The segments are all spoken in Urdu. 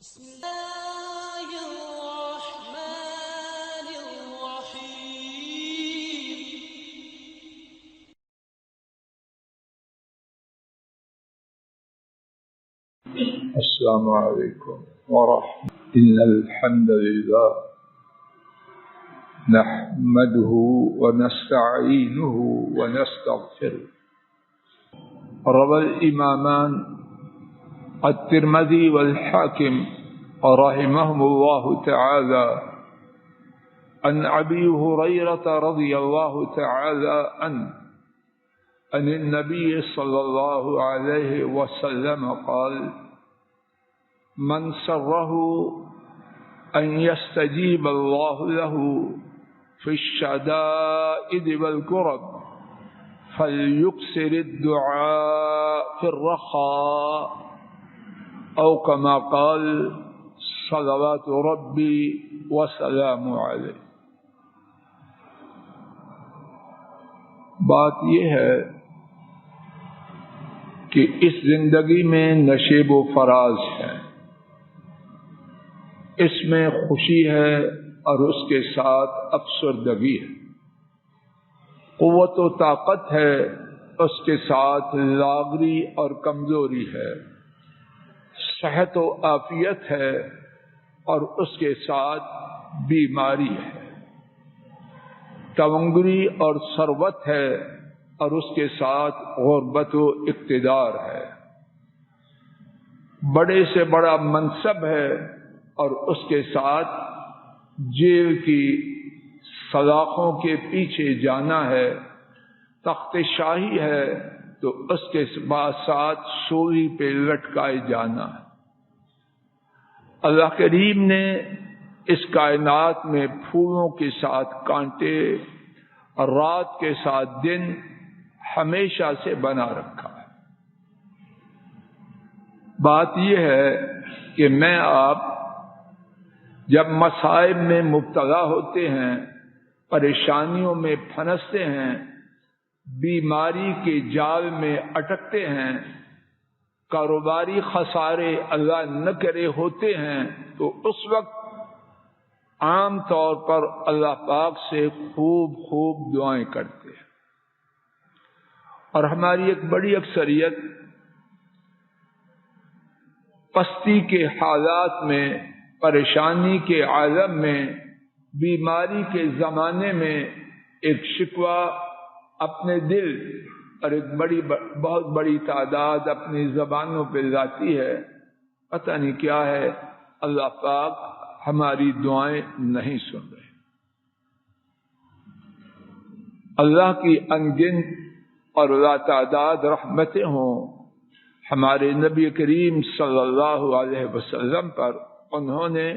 بسم الله الرحمن الرحيم. السلام عليكم ورحمة الله. إن الحمد لله نحمده ونستعينه ونستغفره. روى الإمامان الترمذي والحاكم رحمهم الله تعالى عن أبي هريرة رضي الله تعالى عنه عن النبي صلى الله عليه وسلم قال: من سره أن يستجيب الله له في الشدائد والكرب فليكثر الدعاء في الرخاء، أو كما قال صلوات ربي وسلام علیہ. بات یہ ہے کہ اس زندگی میں نشیب و فراز ہے، اس میں خوشی ہے اور اس کے ساتھ افسردگی ہے، قوت و طاقت ہے، اس کے ساتھ لاغری اور کمزوری ہے، صحت و عافیت ہے اور اس کے ساتھ بیماری ہے، تونگری اور ثروت ہے اور اس کے ساتھ غربت و اقتدار ہے، بڑے سے بڑا منصب ہے اور اس کے ساتھ جیل کی سلاخوں کے پیچھے جانا ہے، تخت شاہی ہے تو اس کے ساتھ سولی پہ لٹکائے جانا ہے. اللہ کریم نے اس کائنات میں پھولوں کے ساتھ کانٹے اور رات کے ساتھ دن ہمیشہ سے بنا رکھا ہے. بات یہ ہے کہ میں آپ جب مصائب میں مبتلا ہوتے ہیں، پریشانیوں میں پھنستے ہیں، بیماری کے جال میں اٹکتے ہیں، کاروباری خسارے اللہ نہ کرے ہوتے ہیں، تو اس وقت عام طور پر اللہ پاک سے خوب دعائیں کرتے ہیں. اور ہماری ایک بڑی اکثریت پستی کے حالات میں، پریشانی کے عالم میں، بیماری کے زمانے میں ایک شکوہ اپنے دل اور ایک بہت بڑی تعداد اپنی زبانوں پہ لاتی ہے. پتہ نہیں کیا ہے، اللہ پاک ہماری دعائیں نہیں سن رہے. اللہ کی انگنت اور لاتعداد رحمتیں ہوں ہمارے نبی کریم صلی اللہ علیہ وسلم پر. انہوں نے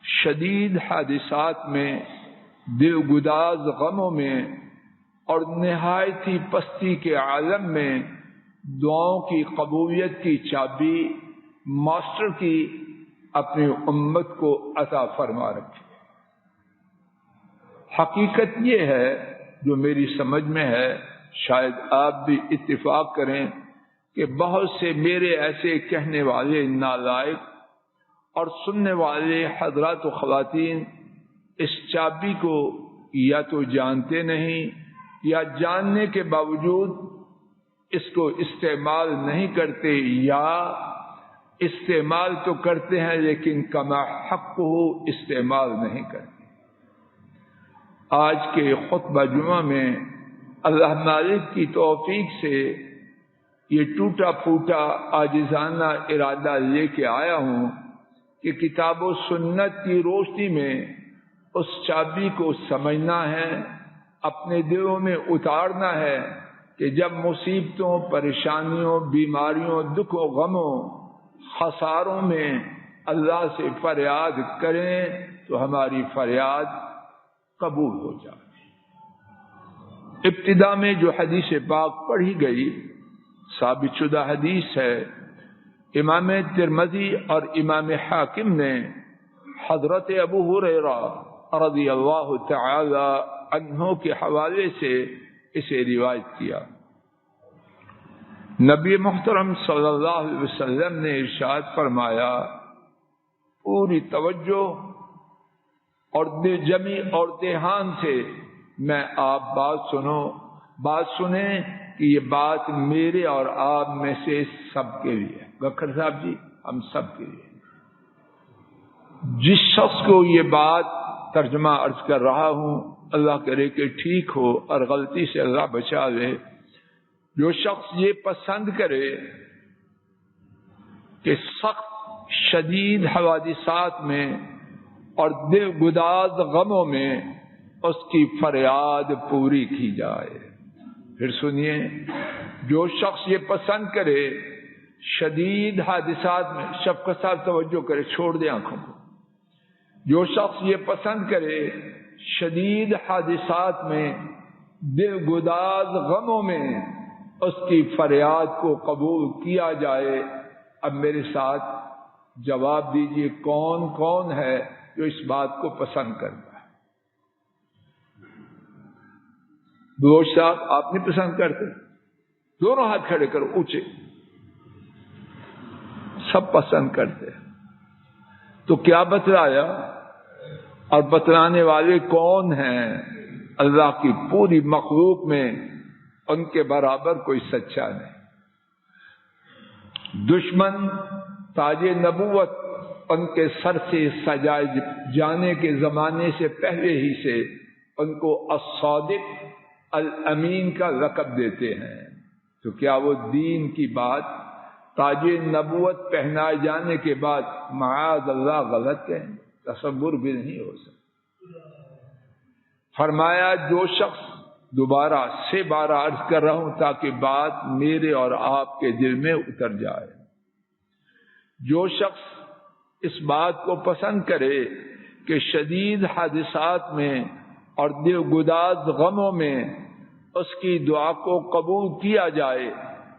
شدید حادثات میں، دل گداز غموں میں اور نہایت ہی پستی کے عالم میں دعاؤں کی قبولیت کی چابی ماسٹر کی اپنی امت کو عطا فرما رکھی. حقیقت یہ ہے جو میری سمجھ میں ہے، شاید آپ بھی اتفاق کریں کہ بہت سے میرے ایسے کہنے والے نالائق اور سننے والے حضرات و خواتین اس چابی کو یا تو جانتے نہیں یا جاننے کے باوجود اس کو استعمال نہیں کرتے، یا استعمال تو کرتے ہیں لیکن کما حق ہو استعمال نہیں کرتے. آج کے خطبہ جمعہ میں اللہ مالک کی توفیق سے یہ ٹوٹا پھوٹا عاجزانہ ارادہ لے کے آیا ہوں کہ کتاب و سنت کی روشنی میں اس چابی کو سمجھنا ہے، اپنے دلوں میں اتارنا ہے کہ جب مصیبتوں، پریشانیوں، بیماریوں، دکھ و غموں، خساروں میں اللہ سے فریاد کریں تو ہماری فریاد قبول ہو جائے. ابتدا میں جو حدیث پاک پڑھی گئی ثابت شدہ حدیث ہے. امام ترمذی اور امام حاکم نے حضرت ابو ہریرہ رضی اللہ تعالی عنہ کے حوالے سے اسے روایت کیا. نبی محترم صلی اللہ علیہ وسلم نے ارشاد فرمایا، پوری توجہ اور دل جمی اور دھیان سے میں آپ بات سنیں کہ یہ بات میرے اور آپ میں سے سب کے لیے، گکھر صاحب جی ہم سب کے لیے۔ جس شخص کو یہ بات ترجمہ عرض کر رہا ہوں، اللہ کرے کہ ٹھیک ہو اور غلطی سے اللہ بچا لے، جو شخص یہ پسند کرے کہ سخت شدید حوادثات میں اور دل گداز غموں میں اس کی فریاد پوری کی جائے۔ پھر سنیے، جو شخص یہ پسند کرے شدید حادثات میں، شفقت صاحب توجہ کرے، چھوڑ دیں آنکھوں کو، جو شخص یہ پسند کرے شدید حادثات میں دل گداز غموں میں اس کی فریاد کو قبول کیا جائے۔ اب میرے ساتھ جواب دیجئے، کون کون ہے جو اس بات کو پسند کرتا ہے؟ دوست صاحب آپ نہیں پسند کرتے؟ دونوں ہاتھ کھڑے کرو اونچے۔ سب پسند کرتے ہیں۔ تو کیا بتلایا اور بتلانے والے کون ہیں؟ اللہ کی پوری مخلوق میں ان کے برابر کوئی سچا نہیں۔ دشمن تاج نبوت ان کے سر سے سجائے جانے کے زمانے سے پہلے ہی سے ان کو الصادق الامین کا لقب دیتے ہیں۔ تو کیا وہ دین کی بات تاج نبوت پہنائے جانے کے بعد معاذ اللہ غلط ہے؟ تصور بھی نہیں ہو سکتا۔ فرمایا جو شخص، دوبارہ سے بارہ عرض کر رہا ہوں تاکہ بات میرے اور آپ کے دل میں اتر جائے، جو شخص اس بات کو پسند کرے کہ شدید حادثات میں اور دل گداز غموں میں اس کی دعا کو قبول کیا جائے،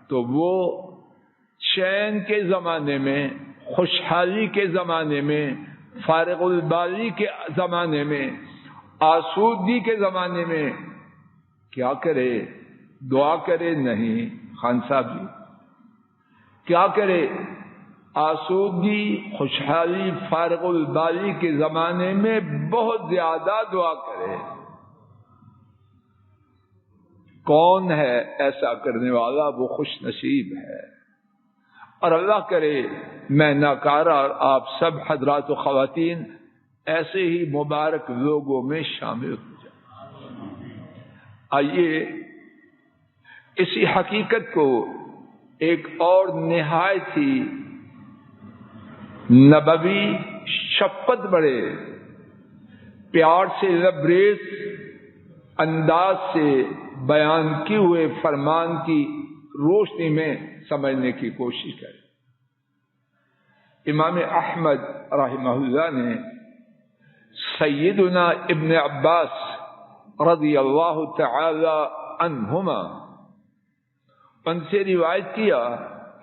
تو وہ چین کے زمانے میں، خوشحالی کے زمانے میں، فارغ البالی کے زمانے میں، آسودگی کے زمانے میں کیا کرے؟ دعا کرے؟ نہیں خان صاحب جی، کیا کرے؟ آسودگی، خوشحالی، فارغ البالی کے زمانے میں بہت زیادہ دعا کرے۔ کون ہے ایسا کرنے والا؟ وہ خوش نصیب ہے۔ اور اللہ کرے میں ناکارہ اور آپ سب حضرات و خواتین ایسے ہی مبارک لوگوں میں شامل ہو جائیں۔ آئیے اسی حقیقت کو ایک اور نہایت ہی نبوی شفقت بڑے پیار سے لبریز انداز سے بیان کیے ہوئے فرمان کی روشنی میں سمجھنے کی کوشش کریں۔ امام احمد رحمہ اللہ نے سیدنا ابن عباس رضی اللہ تعالی عنہما ان سے روایت کیا،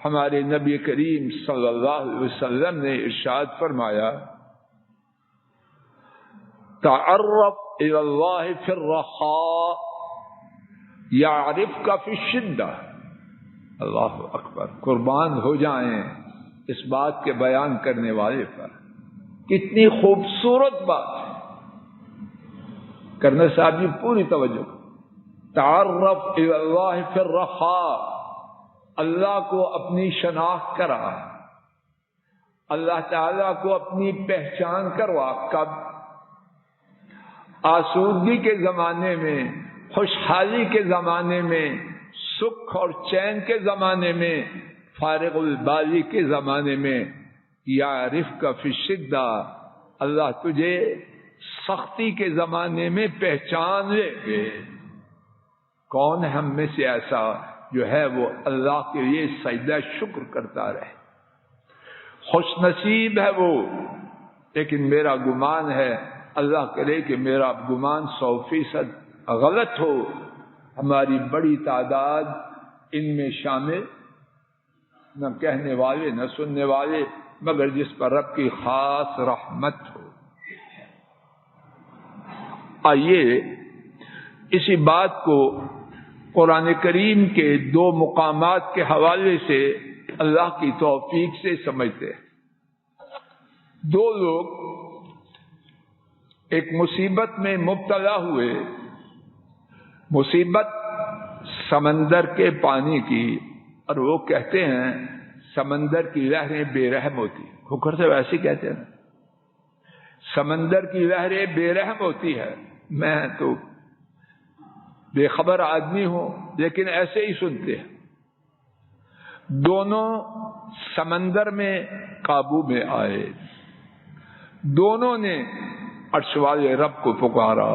ہمارے نبی کریم صلی اللہ علیہ وسلم نے ارشاد فرمایا، تعرف الی اللہ فی الرخاء یعرفک فی الشدہ۔ اللہ اکبر، قربان ہو جائیں اس بات کے بیان کرنے والے پر، کتنی خوبصورت بات ہے۔ کرنا صاحب جی پوری توجہ، تعرف الی اللہ فی الرخاء، اللہ کو اپنی شناخت کرا، اللہ تعالی کو اپنی پہچان کروا۔ کب؟ آسودگی کے زمانے میں، خوشحالی کے زمانے میں، سکھ اور چین کے زمانے میں، فارغ البالی کے زمانے میں۔ یعرفک فی الشدہ، اللہ تجھے سختی کے زمانے میں پہچان لے گے۔ کون ہے ہم میں سے ایسا جو ہے وہ اللہ کے لیے سجدہ شکر کرتا رہے؟ خوش نصیب ہے وہ، لیکن میرا گمان ہے، اللہ کرے کہ میرا گمان 100% غلط ہو، ہماری بڑی تعداد ان میں شامل، نہ کہنے والے نہ سننے والے، مگر جس پر رب کی خاص رحمت ہو۔ آئیے اسی بات کو قرآن کریم کے دو مقامات کے حوالے سے اللہ کی توفیق سے سمجھتے ہیں۔ دو لوگ ایک مصیبت میں مبتلا ہوئے، مصیبت سمندر کے پانی کی، اور وہ کہتے ہیں سمندر کی لہریں بے رحم ہوتی، کھوکھر سے ویسے کہتے ہیں سمندر کی لہریں بے رحم ہوتی ہے۔ میں تو بے خبر آدمی ہوں لیکن ایسے ہی سنتے ہیں۔ دونوں سمندر میں قابو میں آئے، دونوں نے عرش والے رب کو پکارا،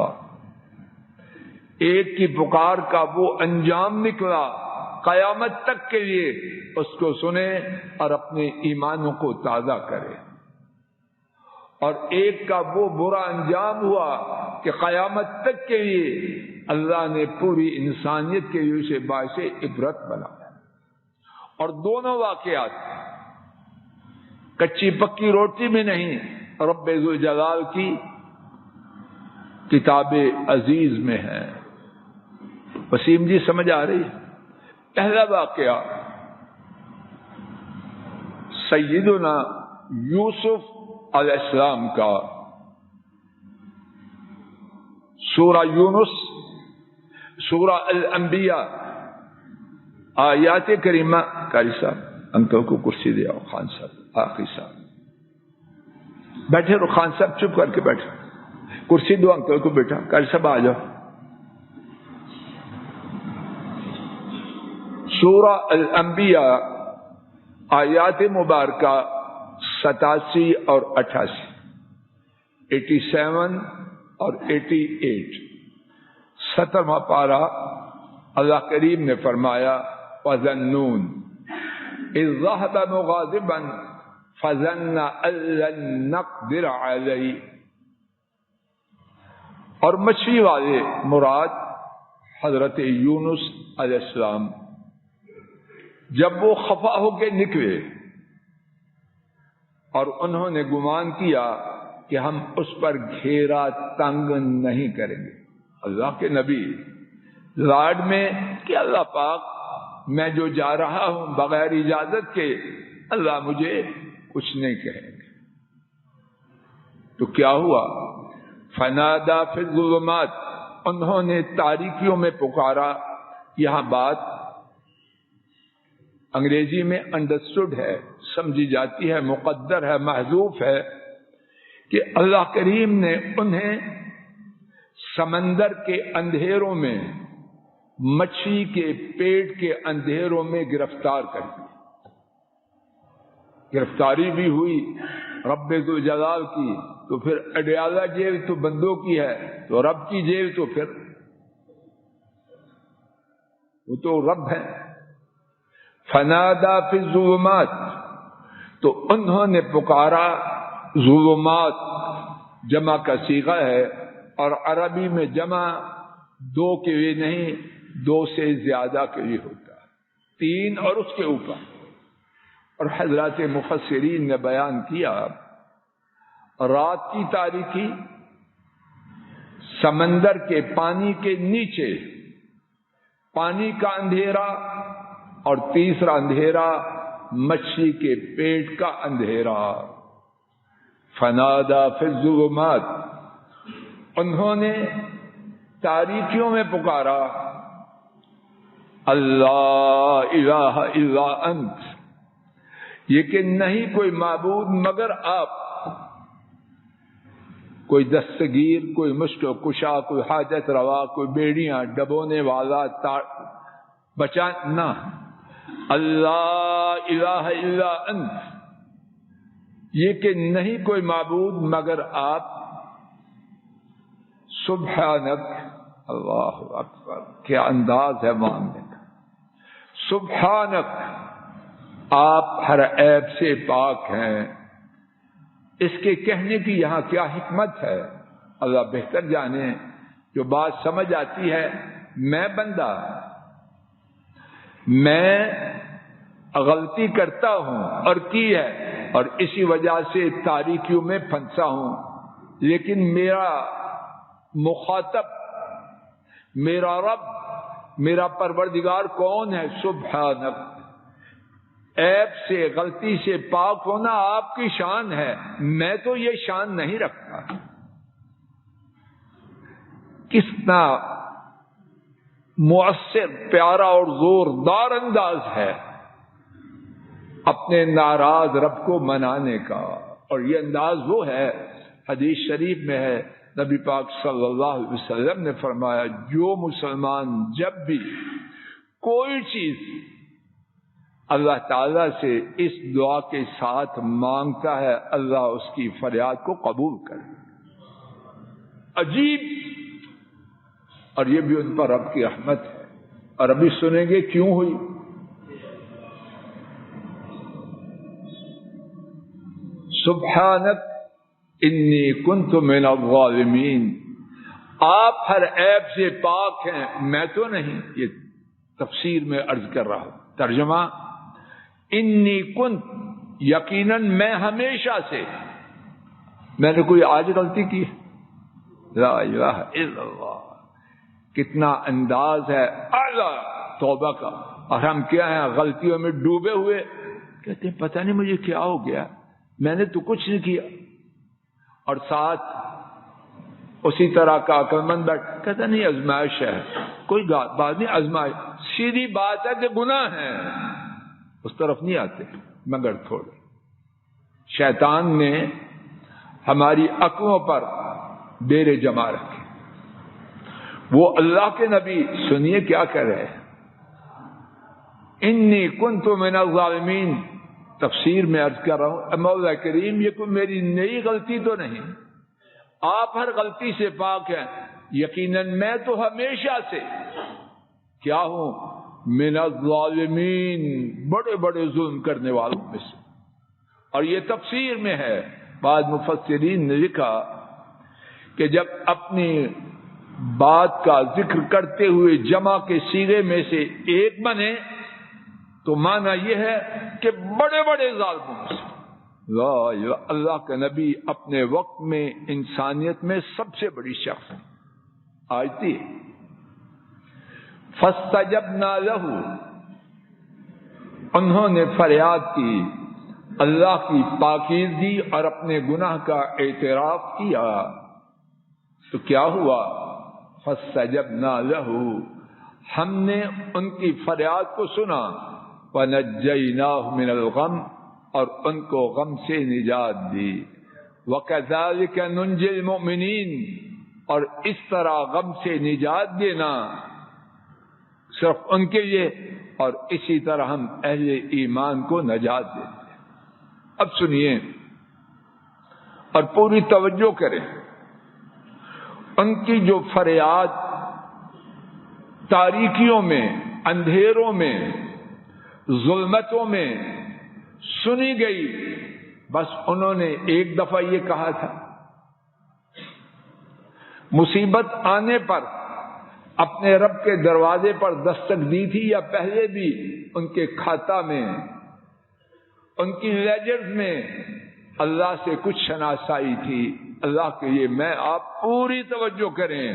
ایک کی پکار کا وہ انجام نکلا قیامت تک کے لیے اس کو سنے اور اپنے ایمانوں کو تازہ کرے، اور ایک کا وہ برا انجام ہوا کہ قیامت تک کے لیے اللہ نے پوری انسانیت کے لیے اسے باعث عبرت بنایا۔ اور دونوں واقعات کچی پکی روٹی میں نہیں، رب ذوالجلال کی کتاب عزیز میں ہے۔ وسیم جی سمجھ آ رہی ہے؟ پہلا واقعہ سیدنا یوسف علیہ السلام کا، سورہ یونس، سورہ الانبیاء، آیات کریمہ۔ قاری صاحب انکل کو کرسی دے آؤ، خان صاحب آخری صاحب بیٹھے رہو، خان صاحب چپ کر کے بیٹھے، کرسی دو انکل کو، بیٹا قاری صاحب آ جاؤ۔ سورہ الانبیاء آیات مبارکہ 87 اور 88، 87 اور 88۔ 17واں پارہ اللہ کریم نے فرمایا وَظَنُّونَ إِذْ ذَهَبَ مُغَاضِبًا فَظَنَّ أَن لَّن نَّقْدِرَ عَلَيْهِ۔ اور مچھلی والے مراد حضرت یونس علیہ السلام، جب وہ خفا ہو کے نکلے اور انہوں نے گمان کیا کہ ہم اس پر گھیرا تنگ نہیں کریں گے، اللہ کے نبی لاڈ میں کہ اللہ پاک میں جو جا رہا ہوں بغیر اجازت کے، اللہ مجھے کچھ نہیں کہیں گے۔ تو کیا ہوا؟ فنادا فی الظلمات، انہوں نے تاریکیوں میں پکارا۔ یہاں بات انگریزی میں انڈرسٹوڈ ہے، سمجھی جاتی ہے، مقدر ہے، محذوف ہے، کہ اللہ کریم نے انہیں سمندر کے اندھیروں میں، مچھلی کے پیٹ کے اندھیروں میں گرفتار کر دیا۔ گرفتاری بھی ہوئی رب ذوالجلال کی، تو پھر اڈیالہ جیل تو بندوں کی ہے، تو رب کی جیل تو پھر وہ تو رب ہے۔ فنادا فی الظلمات، تو انہوں نے پکارا، ظلمات جمع کا صیغہ ہے، اور عربی میں جمع دو کے لیے نہیں، دو سے زیادہ کے لیے ہوتا ہے، تین اور اس کے اوپر۔ اور حضرات مفسرین نے بیان کیا رات کی تاریکی، سمندر کے پانی کے نیچے پانی کا اندھیرا، اور تیسرا اندھیرا مچھلی کے پیٹ کا اندھیرا۔ فنادا فی الظلمات، انہوں نے تاریکیوں میں پکارا، اللہ الہ الا انت، یہ کہ نہیں کوئی معبود مگر آپ، کوئی دستگیر، کوئی مشکل کشا، کوئی حاجت روا، کوئی بیڑیاں ڈبونے والا، بچانا، اللہ الہ الا انت، یہ کہ نہیں کوئی معبود مگر آپ، سبحانک، اللہ اکبر، کیا انداز ہے ماننے کا، سبحانک، آپ ہر عیب سے پاک ہیں۔ اس کے کہنے کی یہاں کیا حکمت ہے اللہ بہتر جانے۔ جو بات سمجھ آتی ہے، میں بندہ، میں غلطی کرتا ہوں اور کی ہے، اور اسی وجہ سے تاریکیوں میں پھنسا ہوں، لیکن میرا مخاطب، میرا رب میرا پروردگار کون ہے؟ سبحانک، عیب سے غلطی سے پاک ہونا آپ کی شان ہے، میں تو یہ شان نہیں رکھتا۔ کتنا مؤثر، پیارا اور زوردار انداز ہے اپنے ناراض رب کو منانے کا، اور یہ انداز وہ ہے، حدیث شریف میں ہے، نبی پاک صلی اللہ علیہ وسلم نے فرمایا جو مسلمان جب بھی کوئی چیز اللہ تعالی سے اس دعا کے ساتھ مانگتا ہے، اللہ اس کی فریاد کو قبول کرے۔ عجیب، اور یہ بھی ان پر رب کی رحمت ہے۔ اور ابھی سنیں گے کیوں ہوئی۔ سبحانک انی کنت من الظالمین، آپ ہر عیب سے پاک ہیں، میں تو نہیں۔ یہ تفسیر میں عرض کر رہا ہوں۔ ترجمہ، انی کنت، یقیناً میں ہمیشہ سے، میں نے کوئی آج غلطی کی؟ لا الہ الا اللہ۔ کتنا انداز ہے اعلیٰ توبہ کا، اور ہم کیا ہیں؟ غلطیوں میں ڈوبے ہوئے، کہتے ہیں پتہ نہیں مجھے کیا ہو گیا، میں نے تو کچھ نہیں کیا۔ اور ساتھ اسی طرح کا عقل مند کہتا نہیں آزمائش ہے، کوئی بات نہیں، آزمائش سیدھی بات ہے کہ گناہ ہے، اس طرف نہیں آتے مگر تھوڑے۔ شیطان نے ہماری عقلوں پر ڈیرے جما رکھے۔ وہ اللہ کے نبی سنیے کیا کہہ رہے ہیں، انی کنت من الظالمین۔ تفسیر میں عرض کر رہا ہوں، مولا کریم یہ کوئی میری نئی غلطی تو نہیں، آپ ہر غلطی سے پاک ہیں، یقیناً میں تو ہمیشہ سے کیا ہوں؟ من الظالمین، بڑے بڑے ظلم کرنے والوں میں سے۔ اور یہ تفسیر میں ہے، بعض مفسرین نے لکھا کہ جب اپنی بات کا ذکر کرتے ہوئے جمع کے صیغے میں سے ایک بنے تو معنی یہ ہے کہ بڑے بڑے ظالموں سے۔ لا الہ، اللہ کا نبی اپنے وقت میں انسانیت میں سب سے بڑی شخص ہے۔ آیتی فاستجبنا لہ، انہوں نے فریاد کی، اللہ کی پاکیزگی اور اپنے گناہ کا اعتراف کیا، تو کیا ہوا؟ فاستجبنا لہ، ہم نے ان کی فریاد کو سنا، وَنَجَّيْنَاهُ مِنَ الْغَمِّ، اور ان کو غم سے نجات دی، وَكَذَلِكَ نُنْجِي الْمُؤْمِنِينَ، اور اس طرح غم سے نجات دینا صرف ان کے لیے، اور اسی طرح ہم اہل ایمان کو نجات دیتے ہیں۔ اب سنیے اور پوری توجہ کریں، ان کی جو فریاد تاریکیوں میں، اندھیروں میں، ظلمتوں میں سنی گئی، بس انہوں نے ایک دفعہ یہ کہا تھا، مصیبت آنے پر اپنے رب کے دروازے پر دستک دی تھی، یا پہلے بھی ان کے کھاتہ میں، ان کی لیجرز میں اللہ سے کچھ شناسائی تھی۔ اللہ کے لیے میں آپ پوری توجہ کریں،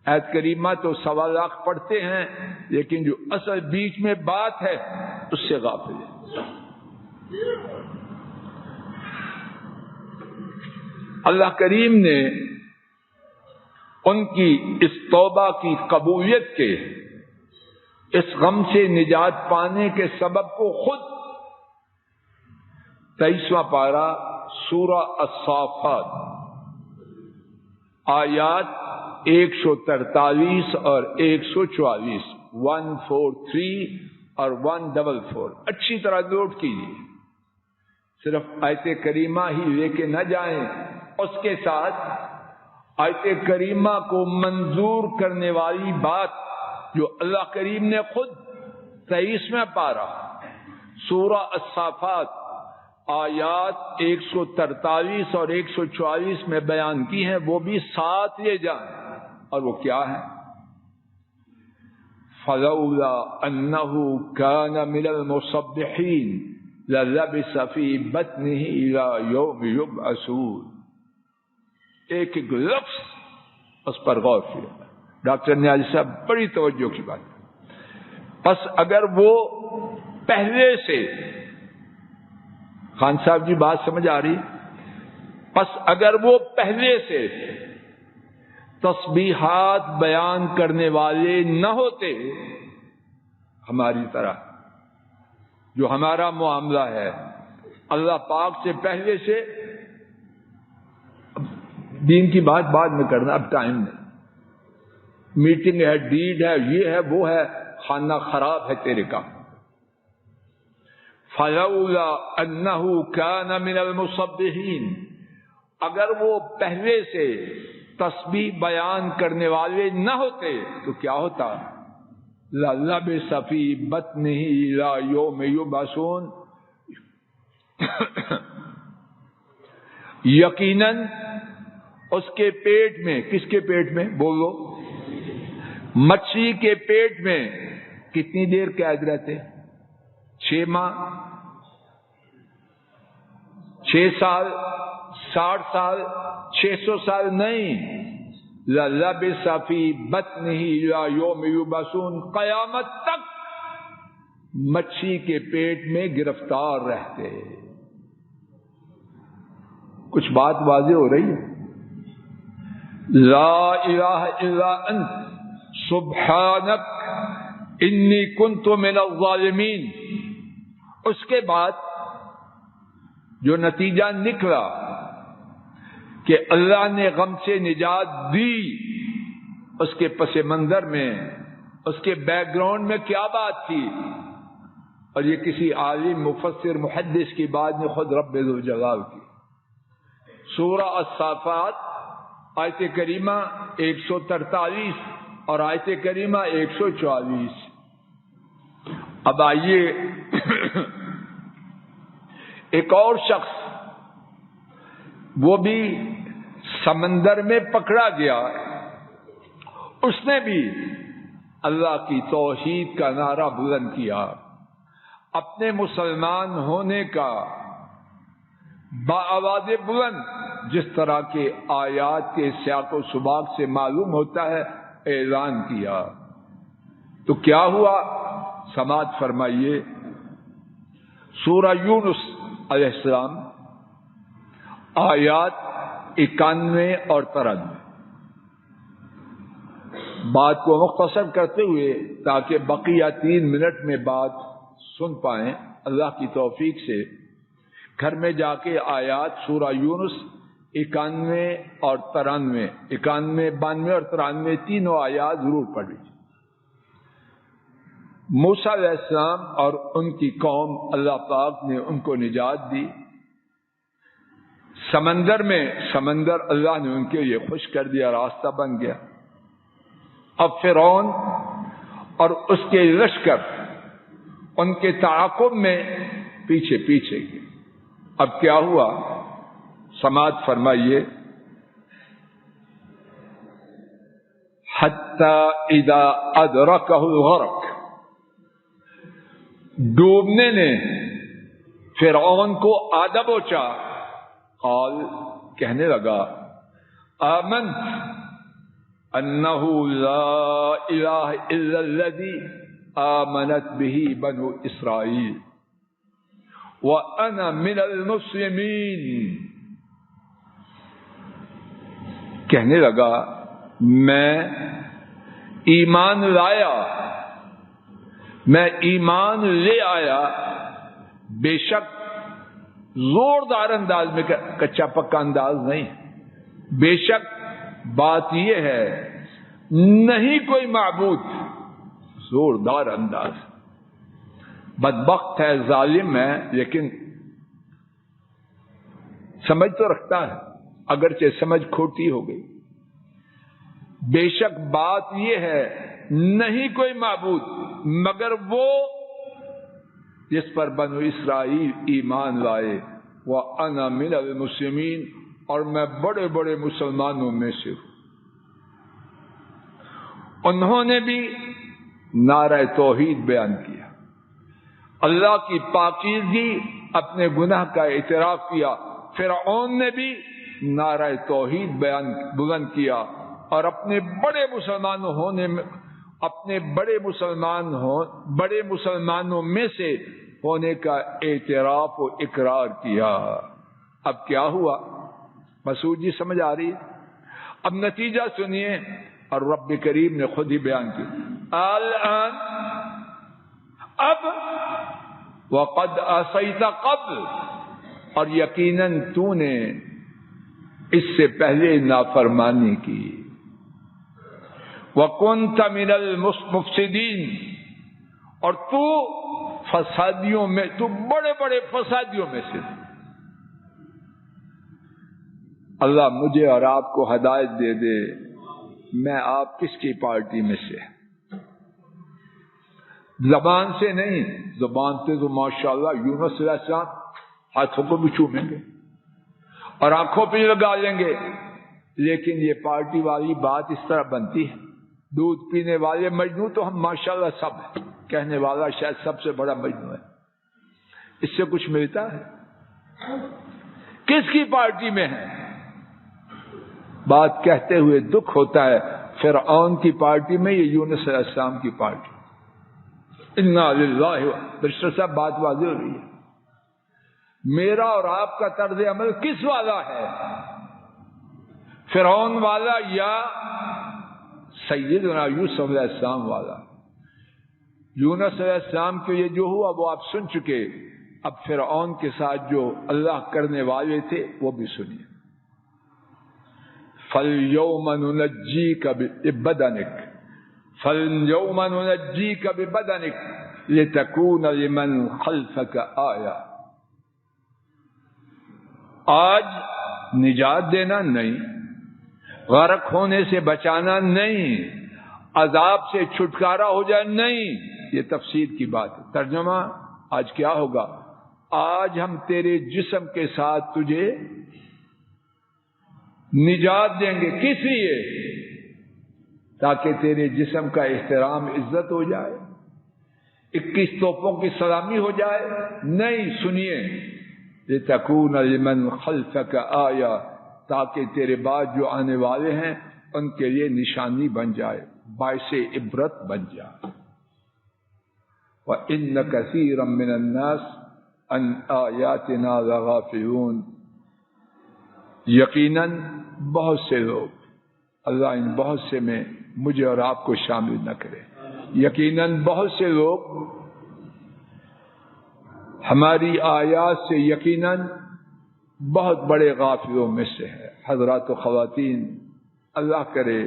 آیت کریمہ تو 1.25 لاکھ پڑھتے ہیں، لیکن جو اصل بیچ میں بات ہے اس سے غافل ہے۔ اللہ کریم نے ان کی اس توبہ کی قبولیت کے، اس غم سے نجات پانے کے سبب کو خود 23واں پارہ سورہ الصافات آیات 143 اور 144، 143 اور 144 اچھی طرح نوٹ کیجیے، صرف آیت کریمہ ہی لے کے نہ جائیں، اس کے ساتھ آیت کریمہ کو منظور کرنے والی بات جو اللہ کریم نے خود 23واں پارہ سورہ الصافات آیات 143 اور 144 میں بیان کی ہیں، وہ بھی ساتھ لے جائیں، اور وہ کیا ہے؟ فَلَوْلَا أَنَّهُ كَانَ مِنَ الْمُصَبِّحِينَ لَلَبِثَ فِي بَطْنِهِ إِلَى يَوْمِ يُبْعَثُونَ۔ ایک ایک لفظ اس پر غور کیا، ڈاکٹر نیازی صاحب بڑی توجہ کی بات. پس اگر وہ پہلے سے، خان صاحب جی بات سمجھ آ رہی، پس اگر وہ پہلے سے تسبیحات بیان کرنے والے نہ ہوتے، ہماری طرح جو ہمارا معاملہ ہے اللہ پاک سے پہلے سے، دین کی بات بعد میں کرنا، اب ٹائم نہیں، میٹنگ ہے، ڈیڈ ہے، یہ ہے وہ ہے، خانہ خراب ہے تیرے کا. فلولا انہ کان من المسبحین، اگر وہ پہلے سے تسبیح بیان کرنے والے نہ ہوتے تو کیا ہوتا؟ لَلَبِثَ فِی بَطْنِهِ إِلَى يَوْمِ يُبْعَثُونَ، یقیناً اس کے پیٹ میں، کس کے پیٹ میں بولو؟ مچھلی کے پیٹ میں کتنی دیر قید رہتے؟ 6 ماہ، 6 سال، 60 سال، 600 سال نہیں. لَلَبِثَ فِی بَطْنِهِ إِلَى يَوْمِ يُبْعَثُونَ، قیامت تک مچھلی کے پیٹ میں گرفتار رہتے. کچھ بات واضح ہو رہی ہے؟ لا الہ الا انت سبحانک انی کنت من الظالمین. اس کے بعد جو نتیجہ نکلا کہ اللہ نے غم سے نجات دی، اس کے پس منظر میں، اس کے بیک گراؤنڈ میں کیا بات تھی؟ اور یہ کسی عالم مفسر محدث کی بات نے خود رب ذوالجلال کی. سورہ الصافات آیت کریمہ 143 اور آیت کریمہ 144. اب آئیے ایک اور شخص، وہ بھی سمندر میں پکڑا گیا، اس نے بھی اللہ کی توحید کا نعرہ بلند کیا، اپنے مسلمان ہونے کا بآواز بلند، جس طرح کے آیات کے سیاق و سباق سے معلوم ہوتا ہے، اعلان کیا. تو کیا ہوا؟ سماعت فرمائیے. سورہ یونس علیہ السلام آیات 91 اور 93. بات کو مختصر کرتے ہوئے تاکہ بقیہ 3 منٹ میں بات سن پائیں، اللہ کی توفیق سے گھر میں جا کے آیات سورہ یونس 91 اور 93، 91، 92 اور 93 تینوں آیات ضرور پڑھ لیجیے. موسیٰ علیہ السلام اور ان کی قوم، اللہ پاک نے ان کو نجات دی. سمندر میں، سمندر اللہ نے ان کے لیے خشک کر دیا، راستہ بن گیا. اب فرعون اور اس کے لشکر ان کے تعاقب میں پیچھے پیچھے گئے. اب کیا ہوا؟ سماعت فرمائیے. حتی اذا ادرکہ الغرق، ڈوبنے نے فرعون کو آدھا پہنچا. قال، کہنے لگا، آمنت انہ لا الہ الا الذی آمنت به بنو اسرائیل وانا من المسلمین. کہنے لگا میں ایمان لایا، میں ایمان لے آیا، بے شک زوردار انداز میں، کچا پکا انداز نہیں، بے شک بات یہ ہے نہیں کوئی معبود، زوردار انداز. بدبخت ہے، ظالم ہے، لیکن سمجھ تو رکھتا ہے، اگرچہ سمجھ کھوٹی ہو گئی. بے شک بات یہ ہے نہیں کوئی معبود مگر وہ جس پر بنو اسرائیل ایمان لائے. وَأَنَا مِنَ الْمُسْلِمِينَ، اور میں بڑے بڑے مسلمانوں میں سے ہوں. انہوں نے بھی نعرہ توحید بیان کیا، اللہ کی پاکیزگی، اپنے گناہ کا اعتراف کیا. فرعون نے بھی نعرہ توحید بیان بلند کیا، اور اپنے بڑے مسلمانوں میں سے ہونے کا اعتراف و اقرار کیا. اب کیا ہوا؟ مسعود جی سمجھ آ رہی ہے؟ اب نتیجہ سنیے، اور رب کریم نے خود ہی بیان کیا. الآن، اب، وقد عصیت قبل، اور یقیناً تو نے اس سے پہلے نافرمانی کی. وَكُنْتَ مِنَ الْمُفْسِدِينَ، اور تو فسادیوں میں، تو بڑے بڑے فسادیوں میں سے. اللہ مجھے اور آپ کو ہدایت دے دے، میں آپ کس کی پارٹی میں سے؟ زبان سے نہیں، زبان سے تو ماشاءاللہ یونس علیہ السلام ہاتھوں کو بھی چومیں گے اور آنکھوں پہ لگا لیں گے، لیکن یہ پارٹی والی بات اس طرح بنتی ہے. دودھ پینے والے مجنو تو ہم ماشاءاللہ سب ہیں، کہنے والا شاید سب سے بڑا مجنو ہے. اس سے کچھ ملتا ہے؟ کس کی پارٹی میں ہے؟ بات کہتے ہوئے دکھ ہوتا ہے، فرعون کی پارٹی میں، یہ یونس علیہ السلام کی پارٹی. انا للہ. برشتر صاحب بات واضح ہو رہی ہے. میرا اور آپ کا طرز عمل کس والا ہے؟ فرعون والا یا سیدنا یوسف علیہ السلام والا؟ یونس علیہ السلام کے یہ جو ہوا وہ آپ سن چکے. اب فرعون کے ساتھ جو اللہ کرنے والے تھے وہ بھی سنیے. فَالْيَوْمَ نُنَجِّيكَ بِبَدَنِكَ لِتَكُونَ لِمَنْ خَلْفَكَ آیَةً. آج نجات دینا نہیں، غرق ہونے سے بچانا نہیں، عذاب سے چھٹکارا ہو جائے نہیں، یہ تفسیر کی بات ہے. ترجمہ آج کیا ہوگا؟ آج ہم تیرے جسم کے ساتھ تجھے نجات دیں گے. کس لیے؟ تاکہ تیرے جسم کا احترام عزت ہو جائے، 21 توپوں کی سلامی ہو جائے. نہیں، سنیے، لِتَكُونَ لِمَنْ خَلْفَكَ آیَةً، تاکہ تیرے بعد جو آنے والے ہیں ان کے لیے نشانی بن جائے، باعث عبرت بن جائے. وَإِنَّ كَثِيرًا مِّنَ النَّاسِ عَنْ آيَاتِنَا لَغَافِلُونَ. یقیناً بہت سے لوگ، اللہ ان بہت سے میں مجھے اور آپ کو شامل نہ کرے، یقیناً بہت سے لوگ ہماری آیات سے یقیناً بہت بڑے غافلوں میں سے ہے. حضرات و خواتین، اللہ کرے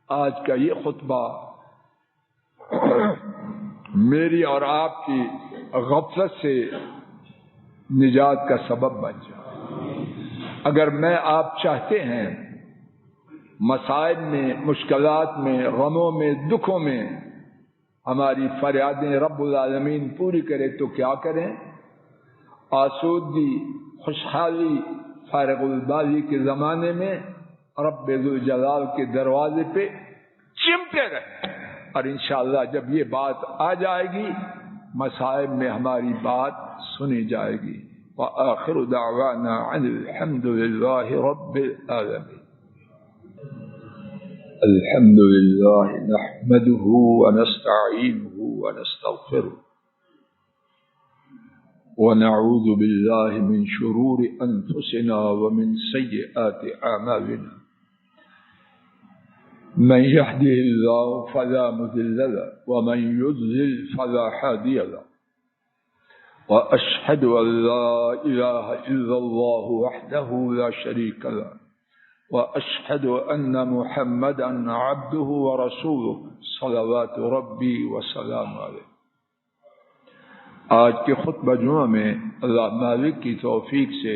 آج کا یہ خطبہ میری اور آپ کی غفلت سے نجات کا سبب بن جائے. اگر میں آپ چاہتے ہیں مصائب میں، مشکلات میں، غموں میں، دکھوں میں ہماری فریادیں رب العالمین پوری کرے تو کیا کریں؟ آسودگی، خوشحالی، فارغ البالی کے زمانے میں رب ذوالجلال کے دروازے پہ چمٹے رہیں، اور انشاءاللہ جب یہ بات آ جائے گی مصائب میں ہماری بات سنی جائے گی. وآخر دعوانا عن الحمد للہ رب العالمین. الحمد للہ نحمده ونستعینه ونستغفره ونعوذ باللہ من شرور انفسنا ومن سیئات اعمالنا. من يهده الله فلا مضل له ومن يضلل فلا هادي له. وأشهد أن لا إله إلا الله وحده لا شريك له وأشهد أن محمدا عبده ورسوله صلوات ربي وسلام عليه. آج کے خطبہ جمعہ میں اللہ مالک کی توفیق سے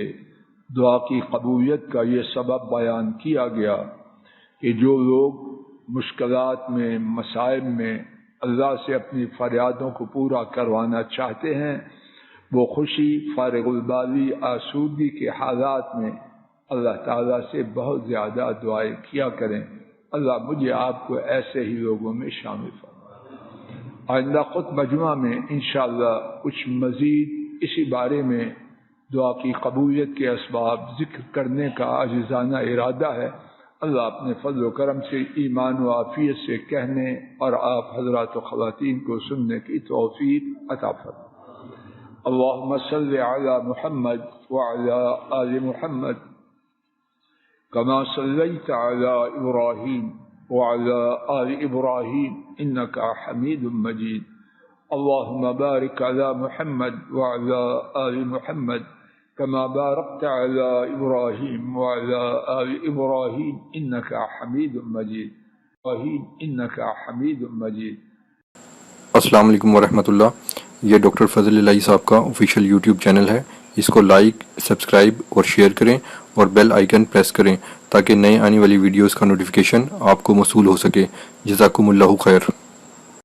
دعا کی قبولیت کا یہ سبب بیان کیا گیا کہ جو لوگ مشکلات میں، مصائب میں اللہ سے اپنی فریادوں کو پورا کروانا چاہتے ہیں، وہ خوشی، فارغ البالی، آسودگی کے حالات میں اللہ تعالیٰ سے بہت زیادہ دعائیں کیا کریں. اللہ مجھے آپ کو ایسے ہی لوگوں میں شامل فرمائے. آئندہ خطبہ جمعہ میں انشاءاللہ کچھ مزید اسی بارے میں دعا کی قبولیت کے اسباب ذکر کرنے کا عاجزانہ ارادہ ہے. اللہ اپنے فضل و کرم سے ایمان و عافیت سے کہنے اور آپ حضرات و خواتین کو سننے کی توفیق عطا فرمائے۔ اللہم صل علی محمد وعلی آل محمد کما صلیت علی ابراہیم وعلی آل ابراہیم انک حمید مجید۔ اللہم بارک علی محمد وعلی آل محمد كما باركت على إبراهيم وعلى آل إبراهيم إنك حميد مجيد إنك حميد مجيد۔ السلام علیکم ورحمۃ اللہ۔ یہ ڈاکٹر فضل الہی صاحب کا آفیشیل یوٹیوب چینل ہے، اس کو لائک، سبسکرائب اور شیئر کریں اور بیل آئیکن پریس کریں تاکہ نئے آنے والی ویڈیوز کا نوٹیفیکیشن آپ کو موصول ہو سکے۔ جزاکم اللہ خیر۔